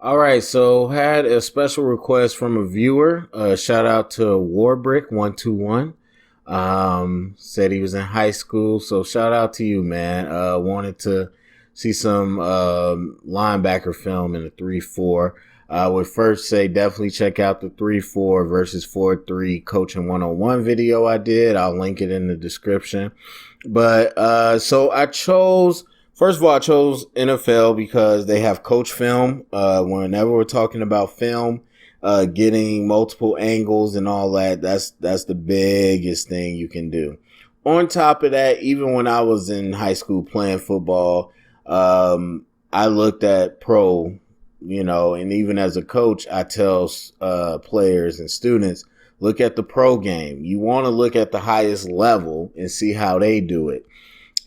All right, so had a special request from a viewer. Shout out to Warbrick121. Said he was in high school, so shout out to you, man. Wanted to see some linebacker film in the 3-4. I would first say definitely check out the 3-4 versus 4-3 coaching 101 video I did. I'll link it in the description. But so I chose. First of all, I chose NFL because they have coach film. Whenever we're talking about film, getting multiple angles and all that, that's the biggest thing you can do. On top of that, even when I was in high school playing football, I looked at pro, and even as a coach, I tell players and students, look at the pro game. You want to look at the highest level and see how they do it.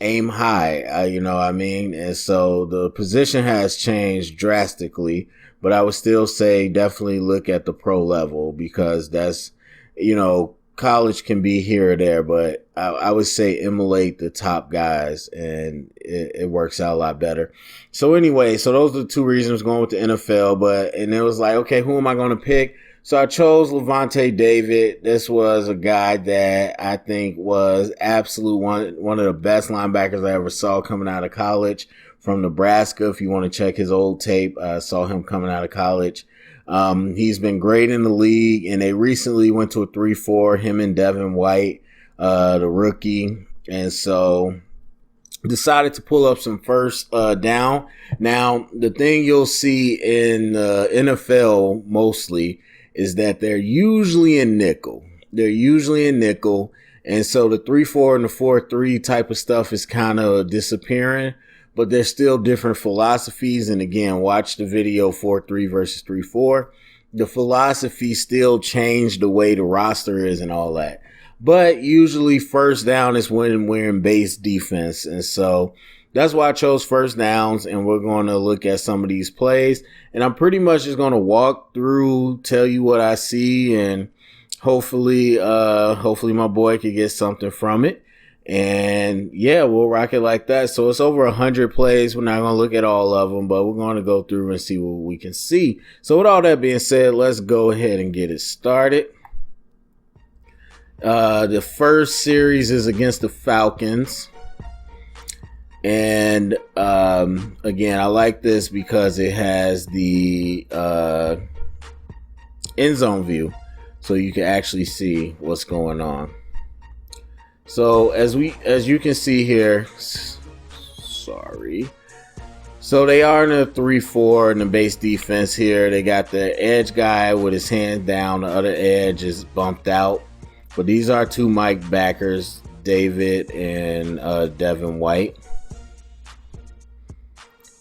Aim high, you know what I mean? And so the position has changed drastically, but I would still say definitely look at the pro level because that's, college can be here or there, but I would say emulate the top guys and it works out a lot better. So anyway, so those are the two reasons going with the NFL, and it was like, okay, who am I going to pick? So I chose Lavonte David. This was a guy that I think was absolute one of the best linebackers I ever saw coming out of college from Nebraska. If you want to check his old tape, I saw him coming out of college. He's been great in the league, and they recently went to a 3-4, him and Devin White, the rookie. And so decided to pull up some first down. Now, the thing you'll see in the NFL mostly is that they're usually in nickel. And so the 3-4 and the 4-3 type of stuff is kind of disappearing, but there's still different philosophies. And again, watch the video 4-3 versus 3-4. The philosophy still changed the way the roster is and all that. But usually first down is when we're in base defense. And so that's why I chose first downs, and we're going to look at some of these plays. And I'm pretty much just going to walk through, tell you what I see, and hopefully my boy could get something from it. And yeah, we'll rock it like that. So it's over 100 plays. We're not going to look at all of them, but we're going to go through and see what we can see. So with all that being said, let's go ahead and get it started. The first series is against the Falcons. And again, I like this because it has the end zone view, so you can actually see what's going on. So as you can see here, so they are in a 3-4 in the base defense here. They got the edge guy with his hand down, the other edge is bumped out. But these are two Mike backers, David and Devin White.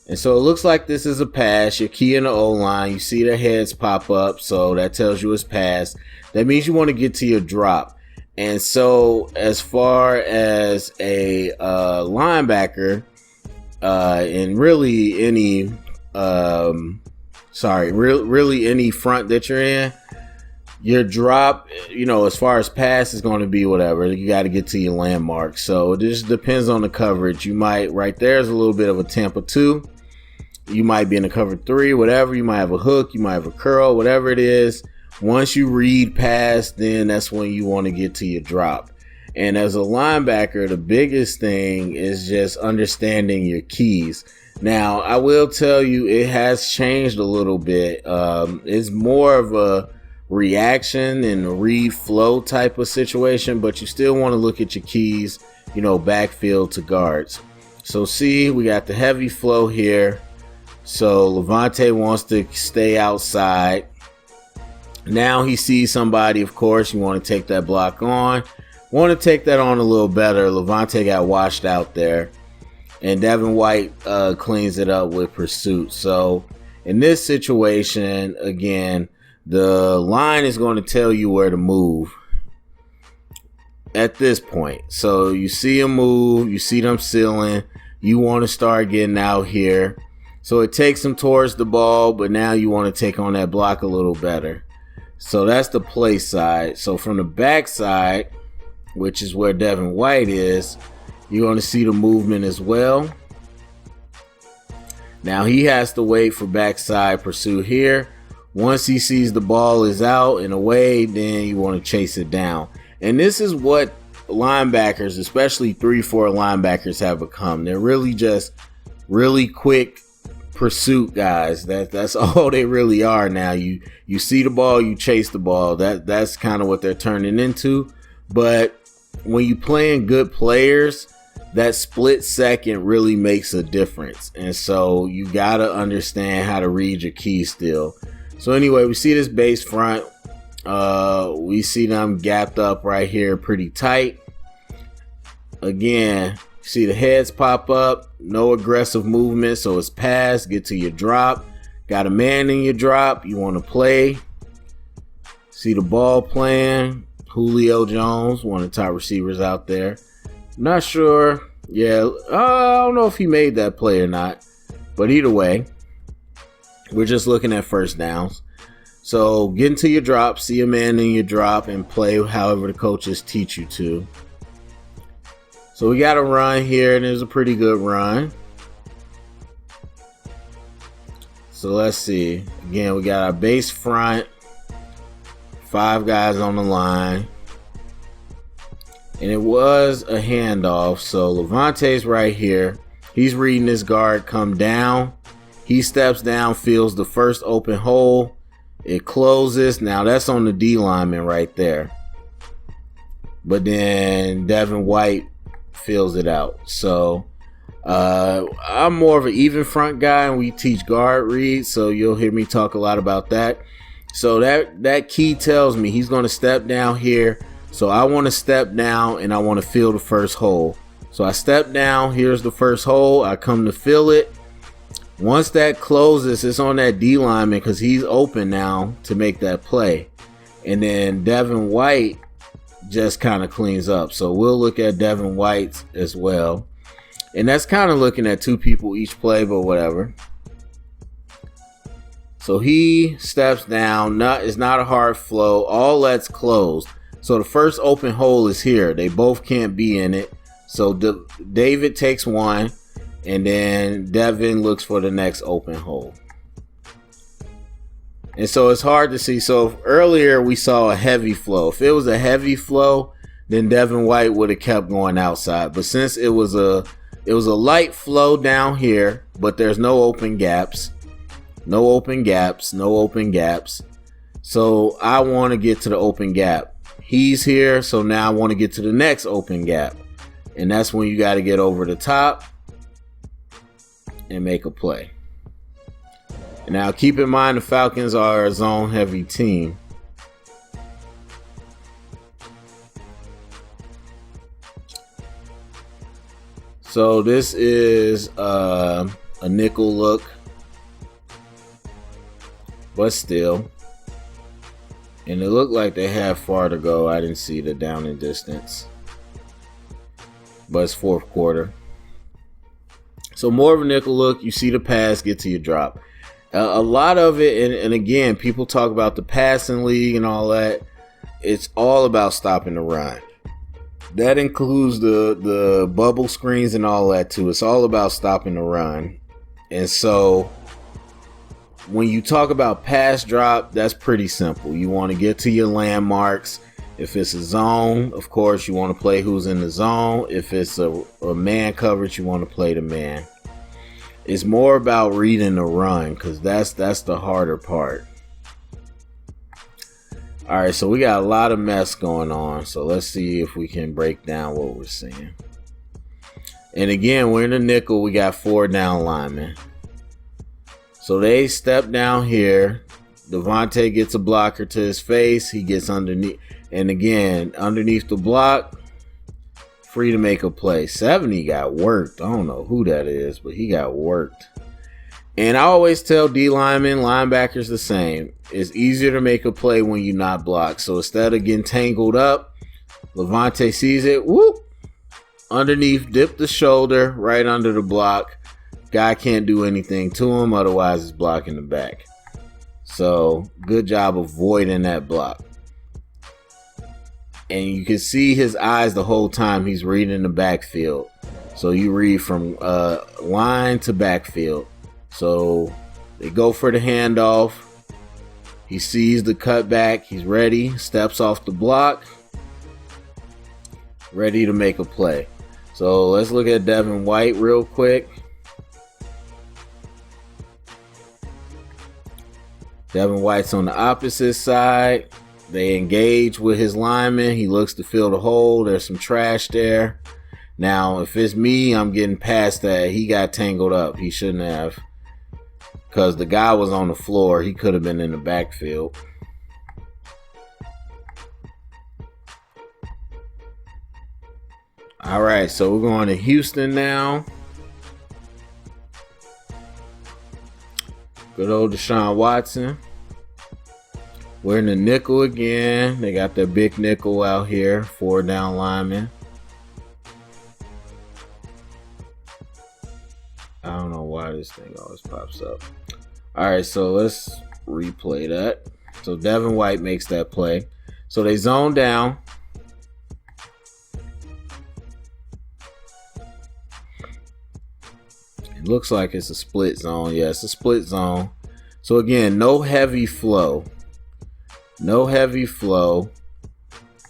And so it looks like this is a pass. You're keying the O-line. You see their heads pop up, so that tells you it's pass. That means you want to get to your drop. And so as far as a linebacker, and really any any front that you're in, your drop, as far as pass is going to be whatever. You got to get to your landmark. So it just depends on the coverage. You might, right there is a little bit of a Tampa 2. You might be in a cover 3, whatever. You might have a hook. You might have a curl, whatever it is. Once you read pass, then that's when you want to get to your drop. And as a linebacker, the biggest thing is just understanding your keys. Now, I will tell you it has changed a little bit. It's more of a reaction and a read flow type of situation, but you still want to look at your keys, backfield to guards. So see, we got the heavy flow here. So Lavonte wants to stay outside. Now he sees somebody, of course, you want to take that block on. Want to take that on a little better. Lavonte got washed out there. And Devin White cleans it up with pursuit. So in this situation, again, the line is going to tell you where to move at this point. So you see them move, you see them sealing, you want to start getting out here. So it takes them towards the ball, but now you want to take on that block a little better. So that's the play side. So from the back side, which is where Devin White is, you're going to see the movement as well. Now he has to wait for backside pursuit here. Once he sees the ball is out and away, then you want to chase it down. And this is what linebackers, especially 3-4 linebackers, have become. They're really just really quick pursuit guys. That's all they really are now. You see the ball, you chase the ball. That's kind of what they're turning into. But when you playing good players, that split second really makes a difference. And so you got to understand how to read your keys still. So anyway, we see this base front. We see them gapped up right here pretty tight. Again, see the heads pop up, no aggressive movement, so it's pass, get to your drop. Got a man in your drop, you want to play. See the ball playing. Julio Jones, one of the top receivers out there. Not sure. Yeah, I don't know if he made that play or not. But either way, we're just looking at first downs. So get into your drop, see a man in your drop, and play however the coaches teach you to. So we got a run here, and there's a pretty good run. So let's see. Again, we got our base front. 5 guys on the line. And it was a handoff. So Levante's right here. He's reading his guard come down. He steps down, feels the first open hole. It closes. Now that's on the D lineman right there. But then Devin White fills it out. So I'm more of an even front guy, and we teach guard reads, so you'll hear me talk a lot about that. So that key tells me he's going to step down here. So I want to step down and I want to fill the first hole. So I step down, here's the first hole, I come to fill it. Once that closes, it's on that D lineman because he's open now to make that play. And then Devin White just kind of cleans up. So we'll look at Devin White as well. And that's kind of looking at 2 people each play, but whatever. So he steps down. It's not a hard flow. All that's closed. So the first open hole is here. They both can't be in it. So David takes one, and then Devin looks for the next open hole. And so it's hard to see. So earlier we saw a heavy flow. If it was a heavy flow, then Devin White would have kept going outside. But since it was a light flow down here, but there's no open gaps. No open gaps. No open gaps. So I want to get to the open gap. He's here, so now I want to get to the next open gap. And that's when you got to get over the top and make a play. Now, keep in mind the Falcons are a zone-heavy team. So this is a nickel look, but still. And it looked like they had far to go. I didn't see the down and distance. But it's fourth quarter. So more of a nickel look. You see the pass, get to your drop. A lot of it, and again, people talk about the passing league and all that. It's all about stopping the run. That includes the bubble screens and all that too. It's all about stopping the run. And so when you talk about pass drop, that's pretty simple. You want to get to your landmarks. If it's a zone, of course, you want to play who's in the zone. If it's a man coverage, you want to play the man. It's more about reading the run because that's the harder part. All right, so we got a lot of mess going on. So let's see if we can break down what we're seeing. And again, we're in the nickel. We got 4 down linemen. So they step down here. Devontae gets a blocker to his face. He gets underneath. And again, underneath the block, free to make a play. 70 got worked. I don't know who that is, but he got worked. And I always tell D linemen, linebackers the same. It's easier to make a play when you're not blocked. So instead of getting tangled up, Levante sees it. Whoop. Underneath, dip the shoulder right under the block. Guy can't do anything to him. Otherwise, it's blocking the back. So good job avoiding that block. And you can see his eyes the whole time he's reading the backfield. So you read from line to backfield. So they go for the handoff. He sees the cutback. He's ready. Steps off the block. Ready to make a play. So let's look at Devin White real quick. Devin White's on the opposite side. They engage with his lineman. He looks to fill the hole. There's some trash there. Now, if it's me, I'm getting past that. He got tangled up. He shouldn't have. Because the guy was on the floor. He could have been in the backfield. All right, so we're going to Houston now. Good old Deshaun Watson. We're in the nickel again. They got their big nickel out here. 4 down linemen. I don't know why this thing always pops up. All right, so let's replay that. So Devin White makes that play. So they zone down. It looks like it's a split zone. Yeah, it's a split zone. So again, no heavy flow. No heavy flow.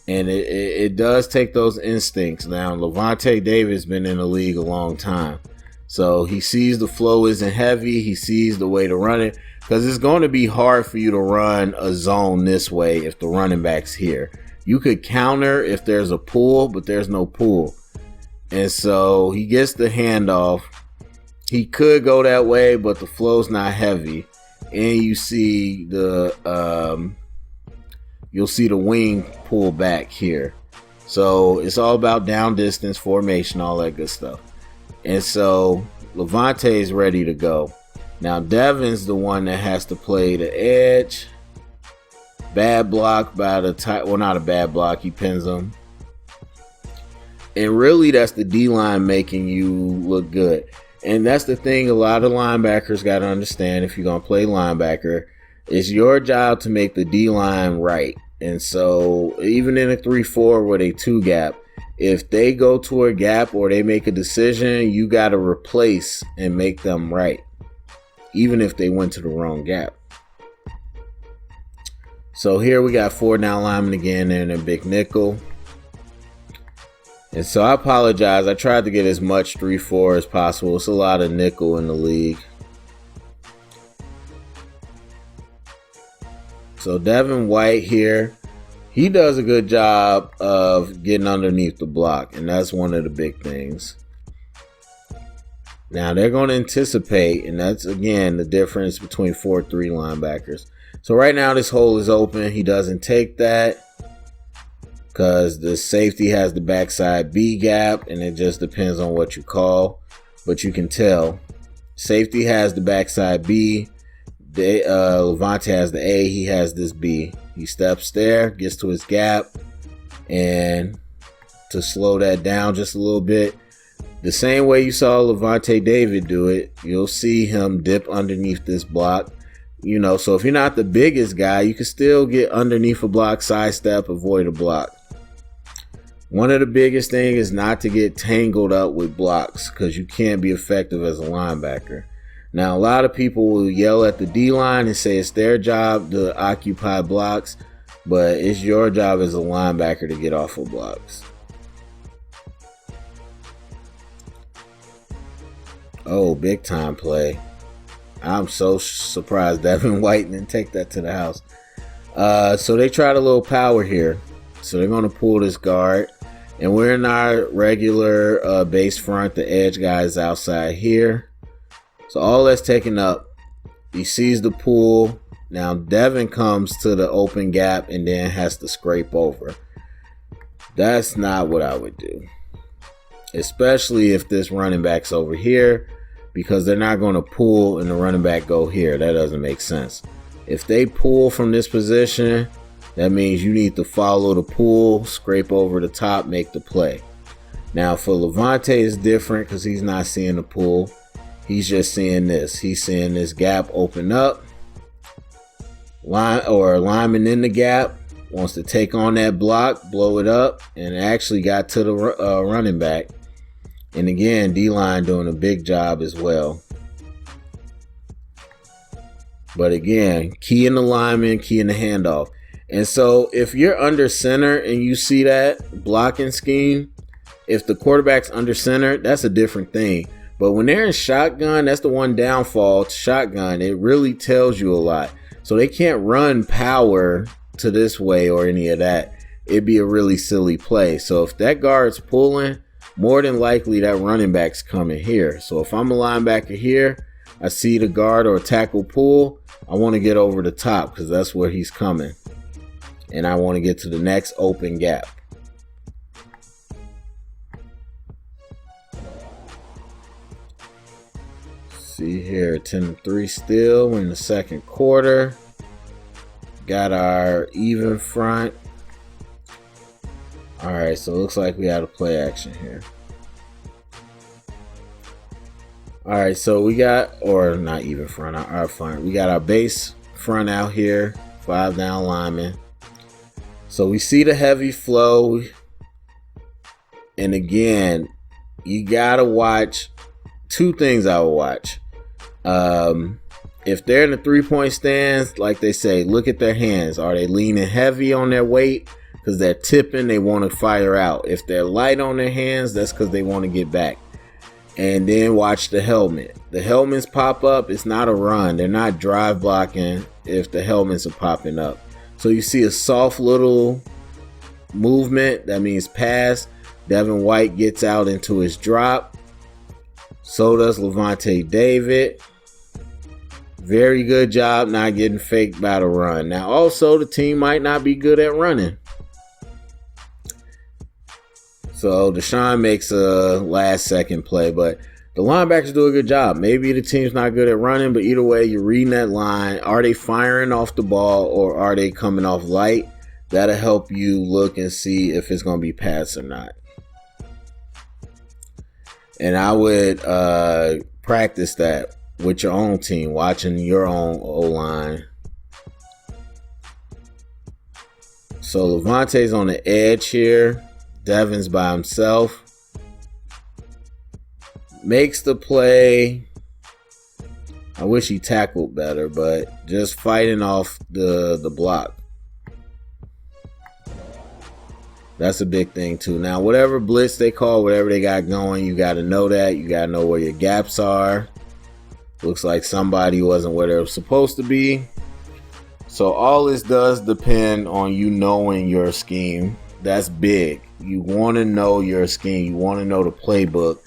And it does take those instincts. Now, Lavonte David's been in the league a long time. So he sees the flow isn't heavy. He sees the way to run it. Because it's going to be hard for you to run a zone this way if the running back's here. You could counter if there's a pull, but there's no pull. And so he gets the handoff. He could go that way, but the flow's not heavy. And you see the you'll see the wing pull back here. So it's all about down distance, formation, all that good stuff. And so Lavonte is ready to go. Now Devin's the one that has to play the edge. Bad block by the tight. Well, not a bad block. He pins him. And really, that's the D-line making you look good. And that's the thing a lot of linebackers got to understand if you're going to play linebacker. It's your job to make the D-line right. And so even in a 3-4 with a 2 gap, if they go to a gap or they make a decision, you got to replace and make them right, even if they went to the wrong gap. So here we got 4 down linemen again and a big nickel. And so I apologize. I tried to get as much 3-4 as possible. It's a lot of nickel in the league. So Devin White here, he does a good job of getting underneath the block, and that's one of the big things. Now they're going to anticipate, and that's again the difference between 4-3 linebackers. So right now this hole is open. He doesn't take that because the safety has the backside B gap, and it just depends on what you call. But you can tell safety has the backside B. Lavonte has the A. He has this B. He steps there, gets to his gap, and to slow that down just a little bit, the same way you saw Lavonte David do it, you'll see him dip underneath this block. You know, so if you're not the biggest guy, you can still get underneath a block, sidestep, avoid a block. One of the biggest things is not to get tangled up with blocks because you can't be effective as a linebacker. Now, a lot of people will yell at the D-line and say it's their job to occupy blocks, but it's your job as a linebacker to get off of blocks. Oh, big time play. I'm so surprised Devin White didn't take that to the house. So they tried a little power here. So they're going to pull this guard. And we're in our regular base front. The edge guy is outside here. So all that's taken up. He sees the pull. Now Devin comes to the open gap and then has to scrape over. That's not what I would do. Especially if this running back's over here. Because they're not going to pull and the running back go here. That doesn't make sense. If they pull from this position, that means you need to follow the pull, scrape over the top, make the play. Now for Lavonte, it's different because he's not seeing the pull. He's just seeing this. He's seeing this gap open up. Lineman in the gap wants to take on that block, blow it up, and it actually got to the running back. And again, D-line doing a big job as well. But again, key in the lineman, key in the handoff. And so if you're under center and you see that blocking scheme, if the quarterback's under center, that's a different thing. But when they're in shotgun, that's the one downfall to shotgun. It really tells you a lot. So they can't run power to this way or any of that. It'd be a really silly play. So if that guard's pulling, more than likely that running back's coming here. So if I'm a linebacker here, I see the guard or tackle pull, I want to get over the top because that's where he's coming. And I want to get to the next open gap. See here, 10-3 still. We're in the second quarter. Got our even front. All right, so it looks like we had a play action here. All right, so we got, or not even front, our front. We got our base front out here, 5 down linemen. So we see the heavy flow. And again, you got to watch two things I would watch. If they're in the 3-point stands, like they say, look at their hands. Are they leaning heavy on their weight? Because they're tipping, they want to fire out. If they're light on their hands, that's because they want to get back. And then watch the helmet. The helmets pop up. It's not a run. They're not drive blocking if the helmets are popping up. So you see a soft little movement. That means pass. Devin White gets out into his drop. So does Levante David. Very good job not getting faked by the run. Now also the team might not be good at running. So Deshaun makes a last second play, but the linebackers do a good job. Maybe the team's not good at running, but either way, you're reading that line. Are they firing off the ball or are they coming off light? That'll help you look and see if it's going to be pass or not. And I would practice that with your own team, watching your own O-line. So Levante's on the edge here. Devin's by himself. Makes the play. I wish he tackled better, but just fighting off the block. That's a big thing too. Now, whatever blitz they call, whatever they got going, you got to know that. You got to know where your gaps are. Looks like somebody wasn't where they were supposed to be. So all this does depend on you knowing your scheme. That's big. You want to know your scheme. You want to know the playbook.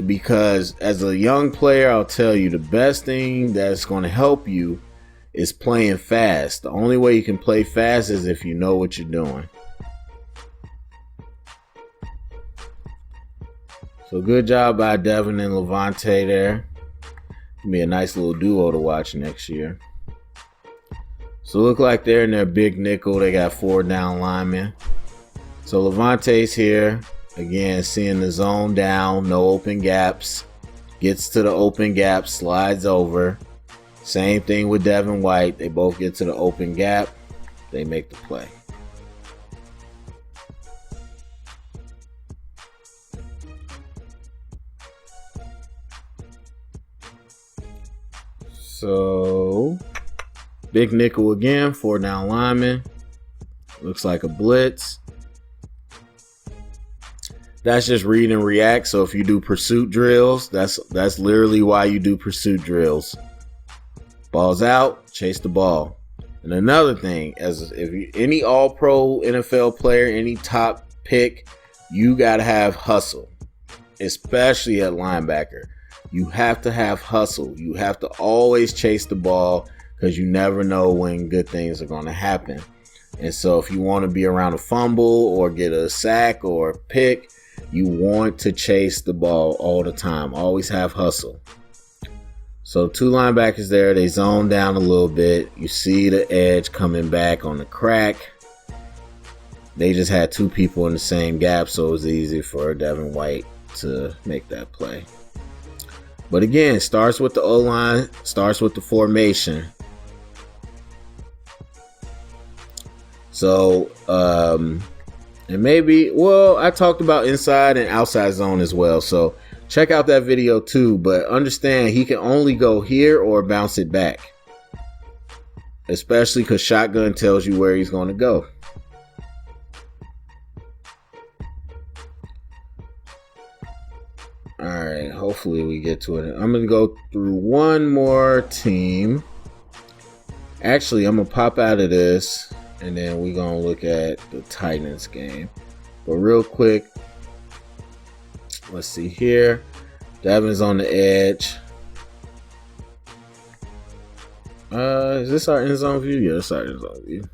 Because as a young player, I'll tell you, the best thing that's going to help you is playing fast. The only way you can play fast is if you know what you're doing. So good job by Devin and Levante there. It'll be a nice little duo to watch next year. So look like they're in their big nickel. They got 4 down linemen. So Levante's here. Again, seeing the zone down, no open gaps. Gets to the open gap, slides over. Same thing with Devin White. They both get to the open gap. They make the play. So, big nickel again, 4 down linemen. Looks like a blitz. That's just read and react. So if you do pursuit drills, that's literally why you do pursuit drills. Ball's out, chase the ball. And another thing, any all-pro NFL player, any top pick, you got to have hustle, especially at linebacker. You have to have hustle. You have to always chase the ball because you never know when good things are going to happen. And so if you want to be around a fumble or get a sack or a pick, you want to chase the ball all the time. Always have hustle. So 2 linebackers there. They zone down a little bit. You see the edge coming back on the crack. They just had 2 people in the same gap, so it was easy for Devin White to make that play. But again, starts with the O-line, starts with the formation. So, and maybe, well, I talked about inside and outside zone as well. So check out that video too, but understand he can only go here or bounce it back. especially because shotgun tells you where he's going to go. All right, hopefully we get to it. I'm going to go through one more team. Actually, I'm going to pop out of this, and then we're going to look at the Titans game. But real quick, let's see here. Devin's on the edge. Is this our end zone view? Yeah, it's our end zone view.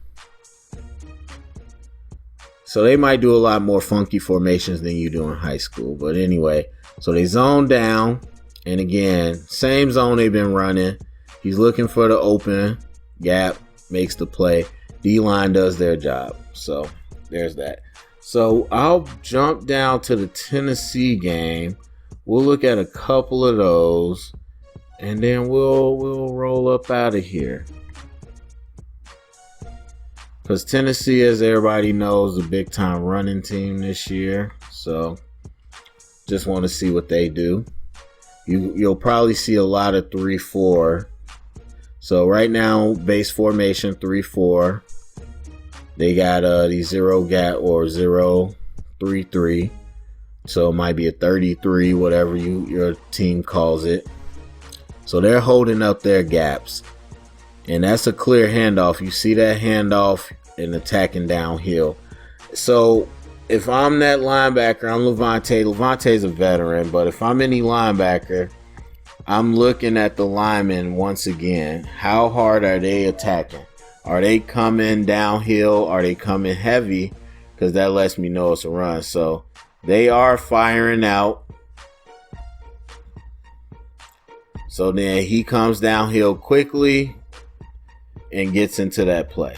So they might do a lot more funky formations than you do in high school. But anyway, so they zone down. And again, same zone they've been running. He's looking for the open gap, makes the play. D-line does their job. So there's that. So I'll jump down to the Tennessee game. We'll look at a couple of those. And then we'll roll up out of here. Because Tennessee, as everybody knows, is a big-time running team this year. So just want to see what they do. You'll probably see a lot of 3-4. So right now, base formation 3-4. They got the 0 gap or 0-3-3. So it might be a 33, whatever your team calls it. So they're holding up their gaps. And that's a clear handoff. You see that handoff and attacking downhill. So if I'm that linebacker, I'm Levante. Levante's a veteran, but if I'm any linebacker, I'm looking at the linemen once again. How hard are they attacking? Are they coming downhill? Are they coming heavy? Because that lets me know it's a run. So they are firing out. So then he comes downhill quickly and gets into that play.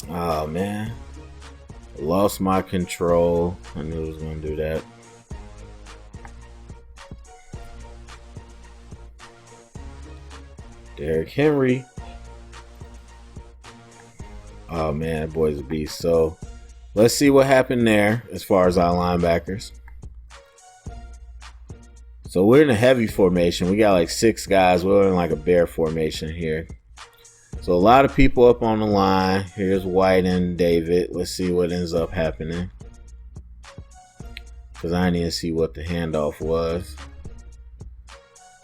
Oh, man. Lost my control. I knew it was going to do that. Derrick Henry. Oh, man, that boy's a beast. So let's see what happened there as far as our linebackers. So we're in a heavy formation. We got like 6 guys. We're in like a bear formation here. So a lot of people up on the line. Here's White and David. Let's see what ends up happening. Because I didn't even see what the handoff was.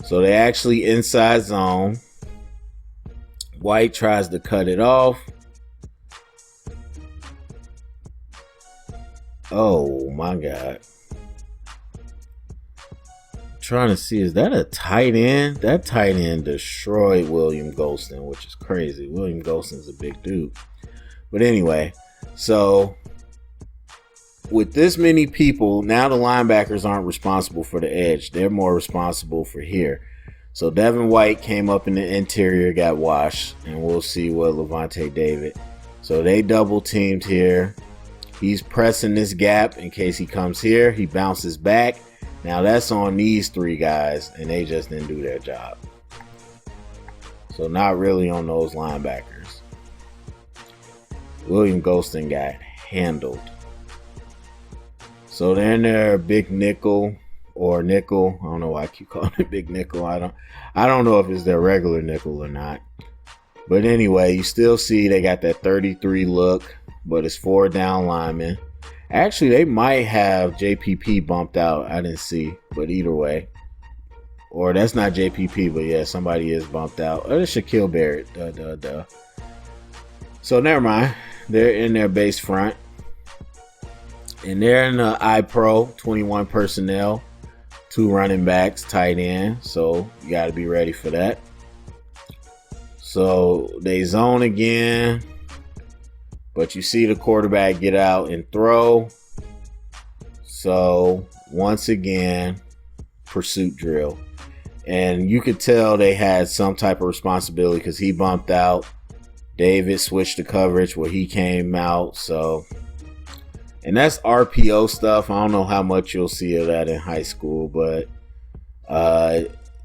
So they actually inside zone. White tries to cut it off. Oh my God. Trying to see, is that a tight end? That tight end destroyed William Golston, which is crazy. William Golston's a big dude. But anyway, so with this many people, now the linebackers aren't responsible for the edge. They're more responsible for here. So Devin White came up in the interior, got washed, and we'll see what Levante David. So they double teamed here. He's pressing this gap in case he comes here. He bounces back. Now that's on these 3 guys, and they just didn't do their job. So not really on those linebackers. William Golston got handled. So they're in their big nickel or nickel. I don't know why I keep calling it big nickel. I don't know if it's their regular nickel or not. But anyway, you still see they got that 33 look, but it's 4 down linemen. Actually, they might have JPP bumped out. I didn't see, but either way. Or that's not JPP, but yeah, somebody is bumped out. Oh, it's Shaquille Barrett. So never mind. They're in their base front. And they're in the iPro, 21 personnel. 2 running backs, tight end. So you got to be ready for that. So they zone again. But you see the quarterback get out and throw. So once again, pursuit drill. And you could tell they had some type of responsibility because he bumped out. David switched the coverage where he came out. So, and that's RPO stuff. I don't know how much you'll see of that in high school, but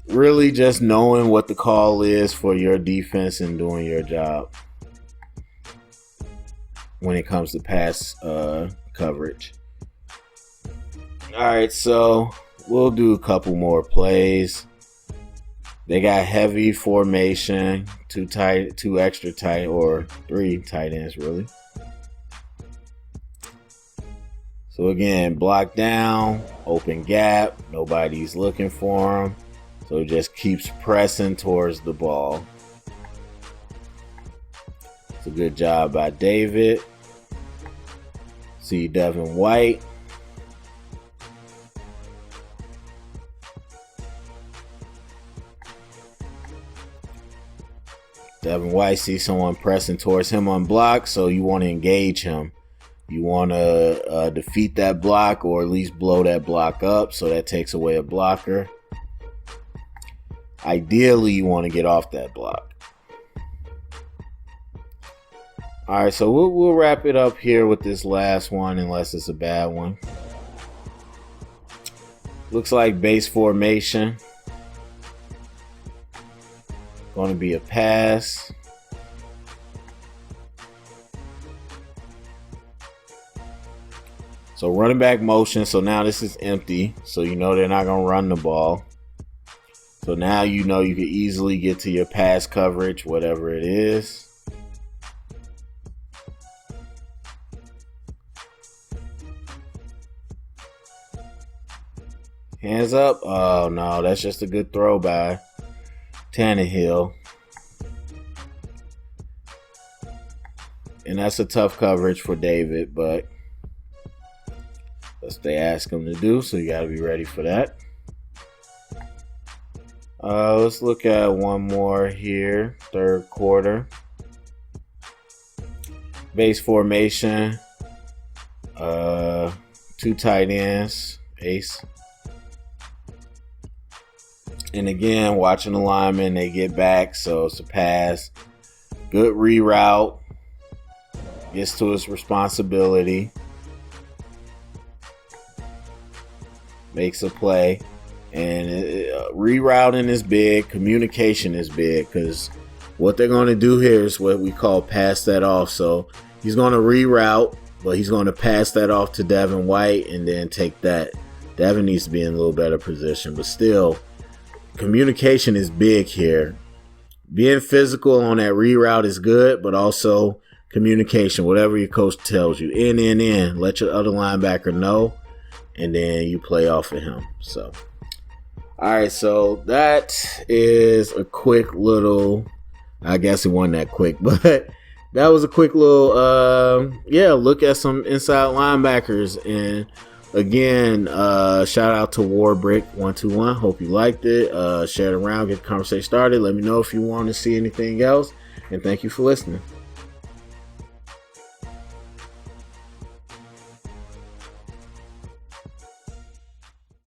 really just knowing what the call is for your defense and doing your job when it comes to pass coverage. All right, so we'll do a couple more plays. They got heavy formation, two extra tight, or 3 tight ends really. So again, block down, open gap, nobody's looking for him. So it just keeps pressing towards the ball. It's a good job by David. See Devin White. Devin White sees someone pressing towards him on block, so you want to engage him. You want to defeat that block, or at least blow that block up, so that takes away a blocker. Ideally, you want to get off that block. All right, so we'll wrap it up here with this last one, unless it's a bad one. Looks like base formation. Going to be a pass. So running back motion. So now this is empty. So you know they're not going to run the ball. So now you know you can easily get to your pass coverage, whatever it is. Hands up. Oh no, that's just a good throw by Tannehill. And that's a tough coverage for David, but that's what they ask him to do, so you got to be ready for that. Let's look at one more here. Third quarter. Base formation. 2 tight ends. Ace. And again, watching the linemen, they get back, so it's a pass. Good reroute. Gets to his responsibility. Makes a play. And rerouting is big. Communication is big, because what they're going to do here is what we call pass that off. So he's going to reroute, but he's going to pass that off to Devin White and then take that. Devin needs to be in a little better position, but still, communication is big here. Being physical on that reroute is good, but also communication, whatever your coach tells you. In. Let your other linebacker know, and then you play off of him. So, all right, so that is a quick little, I guess it wasn't that quick, but that was a quick little, look at some inside linebackers. And again, shout out to Warbrick121. Hope you liked it. Share it around, get the conversation started. Let me know if you want to see anything else. And thank you for listening.